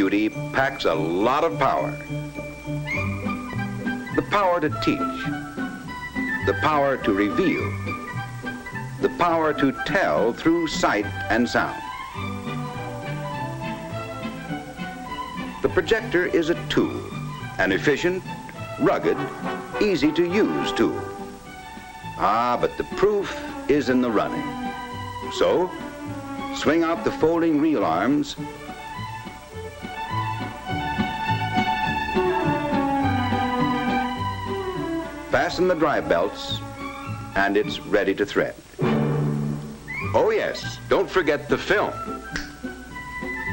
duty packs a lot of power. The power to teach, the power to reveal, the power to tell through sight and sound. The projector is a tool, an efficient, rugged, easy to use tool. But the proof is in the running. So, swing out the folding reel arms, fasten the drive belts, and it's ready to thread. Oh yes, don't forget the film.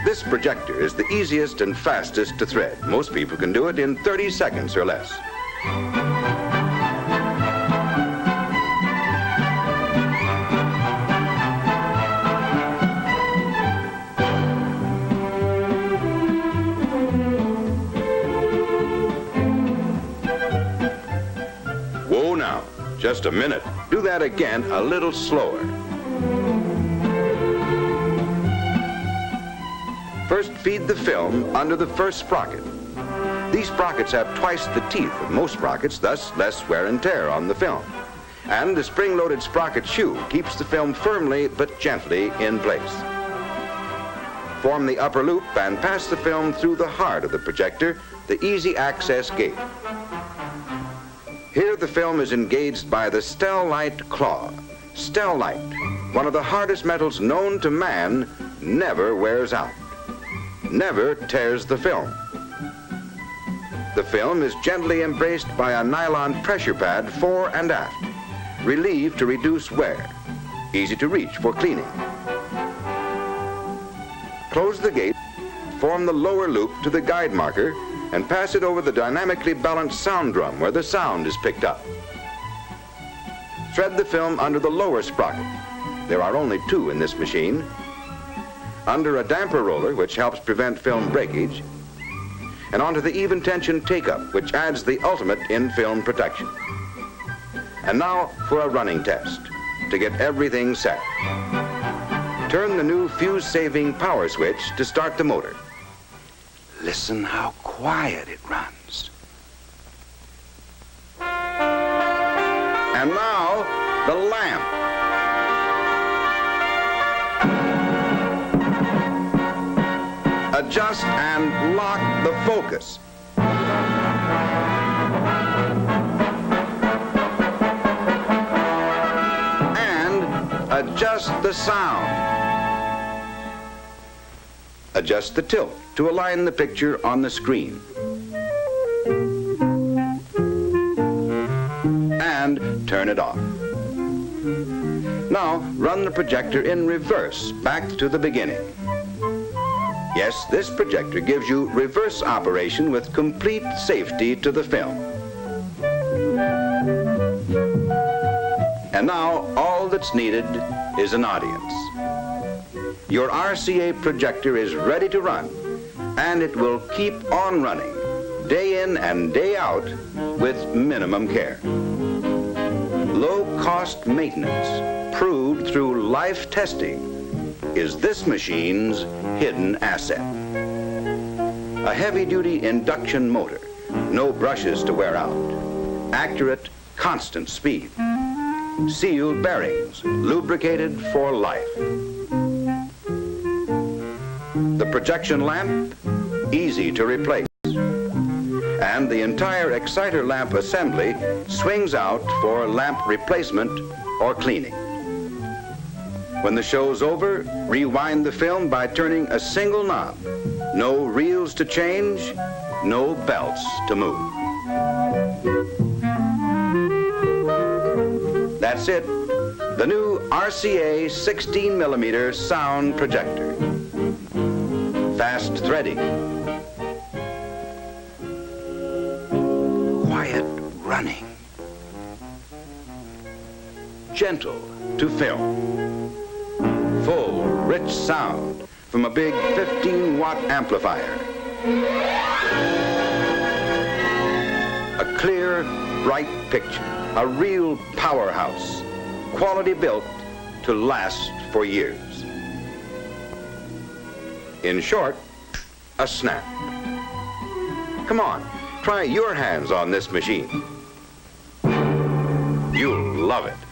This projector is the easiest and fastest to thread. Most people can do it in 30 seconds or less. Whoa now, just a minute. Do that again a little slower. First, feed the film under the first sprocket. These sprockets have twice the teeth of most sprockets, thus less wear and tear on the film. And the spring-loaded sprocket shoe keeps the film firmly but gently in place. Form the upper loop and pass the film through the heart of the projector, the easy access gate. Here the film is engaged by the Stellite claw. Stellite, one of the hardest metals known to man, never wears out, never tears the film. The film is gently embraced by a nylon pressure pad fore and aft, relieved to reduce wear, easy to reach for cleaning. Close the gate, form the lower loop to the guide marker, and pass it over the dynamically balanced sound drum where the sound is picked up. Thread the film under the lower sprocket. There are only two in this machine. Under a damper roller, which helps prevent film breakage, and onto the even tension take-up, which adds the ultimate in film protection. And now for a running test to get everything set. Turn the new fuse-saving power switch to start the motor. Listen how quiet it runs. And now, the lamp. Adjust and lock the focus. And adjust the sound. Adjust the tilt to align the picture on the screen. And turn it off. Now, run the projector in reverse back to the beginning. Yes, this projector gives you reverse operation with complete safety to the film. And now, all that's needed is an audience. Your RCA projector is ready to run, and it will keep on running, day in and day out, with minimum care. Low-cost maintenance, proved through life testing, is this machine's hidden asset. A heavy-duty induction motor, no brushes to wear out, accurate, constant speed, sealed bearings, lubricated for life. The projection lamp, easy to replace. And the entire exciter lamp assembly swings out for lamp replacement or cleaning. When the show's over, rewind the film by turning a single knob. No reels to change, no belts to move. That's it, the new RCA16mm sound projector. Fast threading, quiet running, gentle to film, full, rich sound from a big 15-watt amplifier. A clear, bright picture, a real powerhouse, quality built to last for years. In short, a snap. Come on, try your hands on this machine. You'll love it.